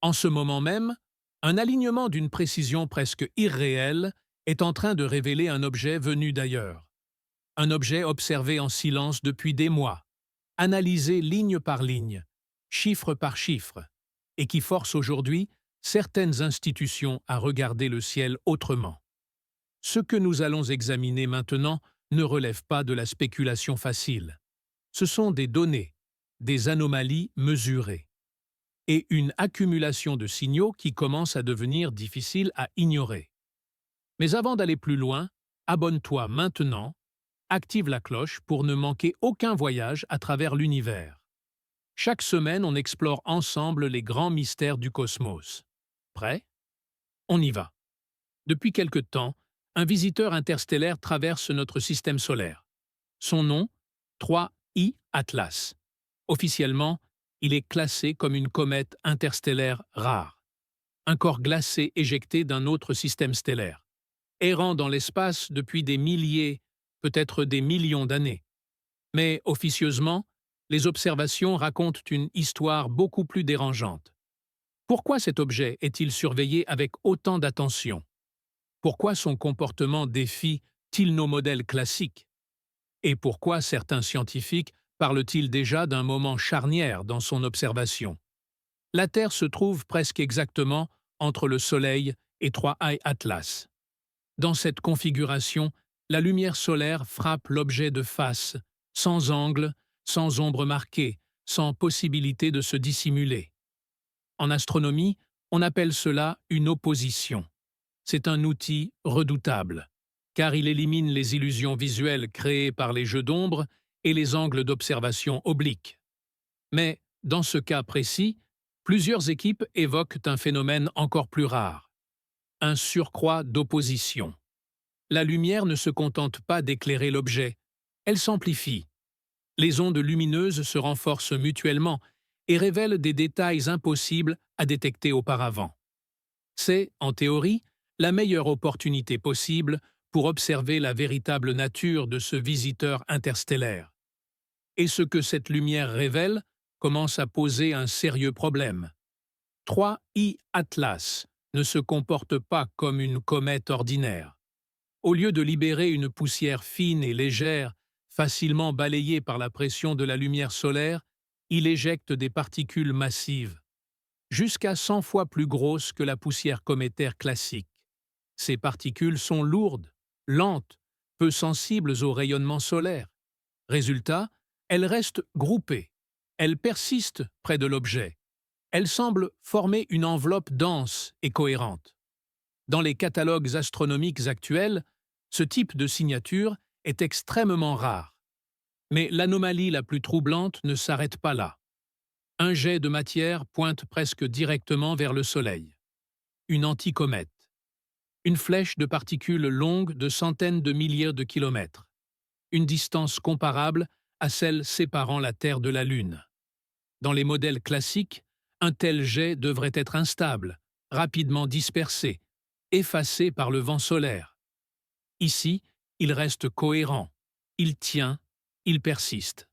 En ce moment même, un alignement d'une précision presque irréelle est en train de révéler un objet venu d'ailleurs. Un objet observé en silence depuis des mois, analysé ligne par ligne, chiffre par chiffre, et qui force aujourd'hui certaines institutions à regarder le ciel autrement. Ce que nous allons examiner maintenant ne relève pas de la spéculation facile. Ce sont des données, des anomalies mesurées, et une accumulation de signaux qui commence à devenir difficile à ignorer. Mais avant d'aller plus loin, abonne-toi maintenant, active la cloche pour ne manquer aucun voyage à travers l'univers. Chaque semaine, on explore ensemble les grands mystères du cosmos. Prêt? On y va. Depuis quelque temps, un visiteur interstellaire traverse notre système solaire. Son nom, 3I Atlas. Officiellement, il est classé comme une comète interstellaire rare, un corps glacé éjecté d'un autre système stellaire, errant dans l'espace depuis des milliers, peut-être des millions d'années. Mais officieusement, les observations racontent une histoire beaucoup plus dérangeante. Pourquoi cet objet est-il surveillé avec autant d'attention? Pourquoi son comportement défie-t-il nos modèles classiques? Et pourquoi certains scientifiques parlent-ils déjà d'un moment charnière dans son observation? La Terre se trouve presque exactement entre le Soleil et 3i Atlas. Dans cette configuration, la lumière solaire frappe l'objet de face, sans angle, sans ombre marquée, sans possibilité de se dissimuler. En astronomie, on appelle cela une opposition. C'est un outil redoutable, car il élimine les illusions visuelles créées par les jeux d'ombre et les angles d'observation obliques. Mais, dans ce cas précis, plusieurs équipes évoquent un phénomène encore plus rare, un surcroît d'opposition. La lumière ne se contente pas d'éclairer l'objet, elle s'amplifie. Les ondes lumineuses se renforcent mutuellement et révèlent des détails impossibles à détecter auparavant. C'est, en théorie, la meilleure opportunité possible pour observer la véritable nature de ce visiteur interstellaire. Et ce que cette lumière révèle commence à poser un sérieux problème. 3I Atlas ne se comporte pas comme une comète ordinaire. Au lieu de libérer une poussière fine et légère, facilement balayée par la pression de la lumière solaire, il éjecte des particules massives, jusqu'à 100 fois plus grosses que la poussière cométaire classique. Ces particules sont lourdes, lentes, peu sensibles au rayonnement solaire. Résultat, elles restent groupées. Elles persistent près de l'objet. Elles semblent former une enveloppe dense et cohérente. Dans les catalogues astronomiques actuels, ce type de signature est extrêmement rare. Mais l'anomalie la plus troublante ne s'arrête pas là. Un jet de matière pointe presque directement vers le Soleil. Une anticomète. Une flèche de particules longues de centaines de milliers de kilomètres. Une distance comparable à celle séparant la Terre de la Lune. Dans les modèles classiques, un tel jet devrait être instable, rapidement dispersé, effacé par le vent solaire. Ici, il reste cohérent, il tient, il persiste.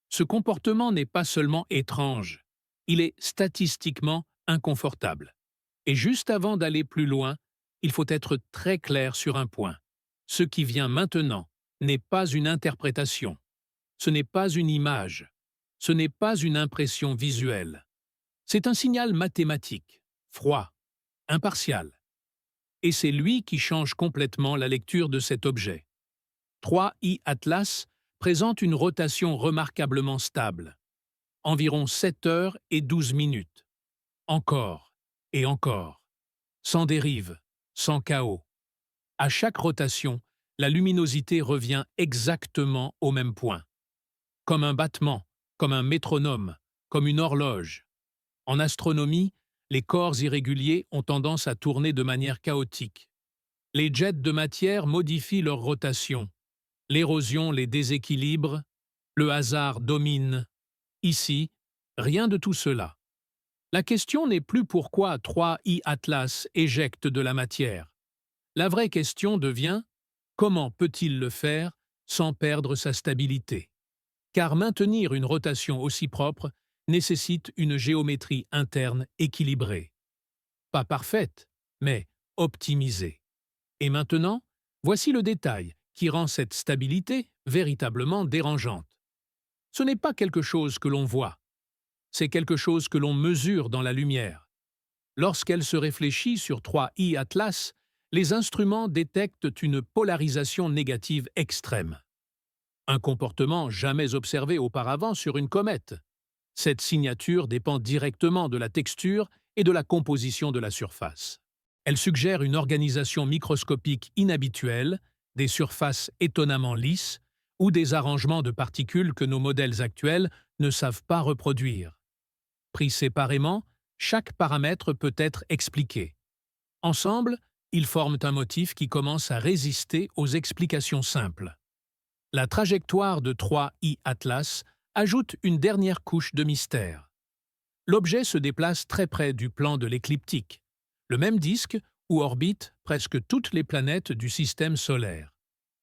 Ce comportement n'est pas seulement étrange, il est statistiquement inconfortable. Et juste avant d'aller plus loin, il faut être très clair sur un point. Ce qui vient maintenant n'est pas une interprétation, ce n'est pas une image, ce n'est pas une impression visuelle. C'est un signal mathématique, froid, impartial. Et c'est lui qui change complètement la lecture de cet objet. 3I Atlas présente une rotation remarquablement stable. Environ 7 heures et 12 minutes. Encore et encore. Sans dérive, sans chaos. À chaque rotation, la luminosité revient exactement au même point. Comme un battement, comme un métronome, comme une horloge. En astronomie, les corps irréguliers ont tendance à tourner de manière chaotique. Les jets de matière modifient leur rotation. L'érosion les déséquilibre, le hasard domine. Ici, rien de tout cela. La question n'est plus pourquoi 3I Atlas éjecte de la matière. La vraie question devient comment peut-il le faire sans perdre sa stabilité? Car maintenir une rotation aussi propre nécessite une géométrie interne équilibrée. Pas parfaite, mais optimisée. Et maintenant, voici le détail qui rend cette stabilité véritablement dérangeante. Ce n'est pas quelque chose que l'on voit, c'est quelque chose que l'on mesure dans la lumière. Lorsqu'elle se réfléchit sur 3i Atlas, les instruments détectent une polarisation négative extrême. Un comportement jamais observé auparavant sur une comète. Cette signature dépend directement de la texture et de la composition de la surface. Elle suggère une organisation microscopique inhabituelle, des surfaces étonnamment lisses ou des arrangements de particules que nos modèles actuels ne savent pas reproduire. Pris séparément, chaque paramètre peut être expliqué. Ensemble, ils forment un motif qui commence à résister aux explications simples. La trajectoire de 3i Atlas ajoute une dernière couche de mystère. L'objet se déplace très près du plan de l'écliptique, le même disque où orbitent presque toutes les planètes du système solaire.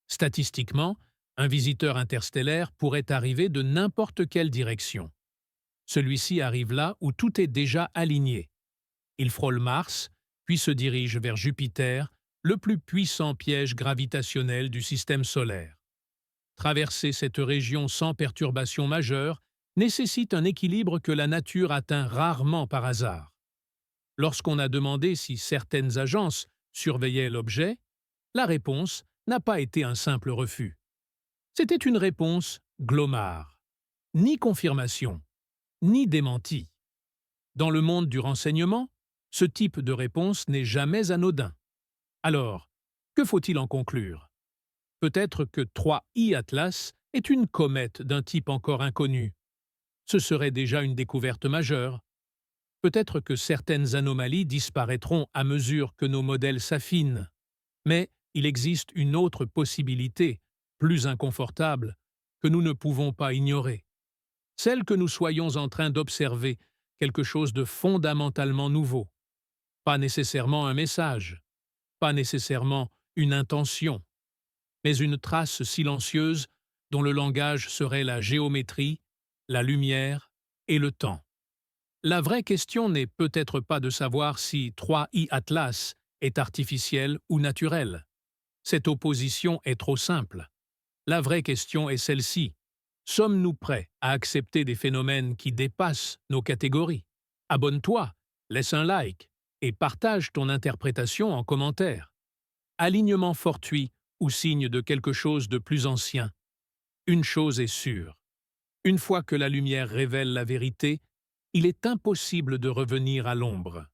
Statistiquement, un visiteur interstellaire pourrait arriver de n'importe quelle direction. Celui-ci arrive là où tout est déjà aligné. Il frôle Mars, puis se dirige vers Jupiter, le plus puissant piège gravitationnel du système solaire. Traverser cette région sans perturbation majeure nécessite un équilibre que la nature atteint rarement par hasard. Lorsqu'on a demandé si certaines agences surveillaient l'objet, la réponse n'a pas été un simple refus. C'était une réponse glomare. Ni confirmation, ni démenti. Dans le monde du renseignement, ce type de réponse n'est jamais anodin. Alors, que faut-il en conclure? Peut-être que 3i Atlas est une comète d'un type encore inconnu. Ce serait déjà une découverte majeure. Peut-être que certaines anomalies disparaîtront à mesure que nos modèles s'affinent. Mais il existe une autre possibilité, plus inconfortable, que nous ne pouvons pas ignorer. Celle que nous soyons en train d'observer quelque chose de fondamentalement nouveau. Pas nécessairement un message, pas nécessairement une intention, mais une trace silencieuse dont le langage serait la géométrie, la lumière et le temps. La vraie question n'est peut-être pas de savoir si 3i Atlas est artificiel ou naturel. Cette opposition est trop simple. La vraie question est celle-ci. Sommes-nous prêts à accepter des phénomènes qui dépassent nos catégories? Abonne-toi, laisse un like et partage ton interprétation en commentaire. Alignement fortuit ou signe de quelque chose de plus ancien. Une chose est sûre. Une fois que la lumière révèle la vérité, il est impossible de revenir à l'ombre.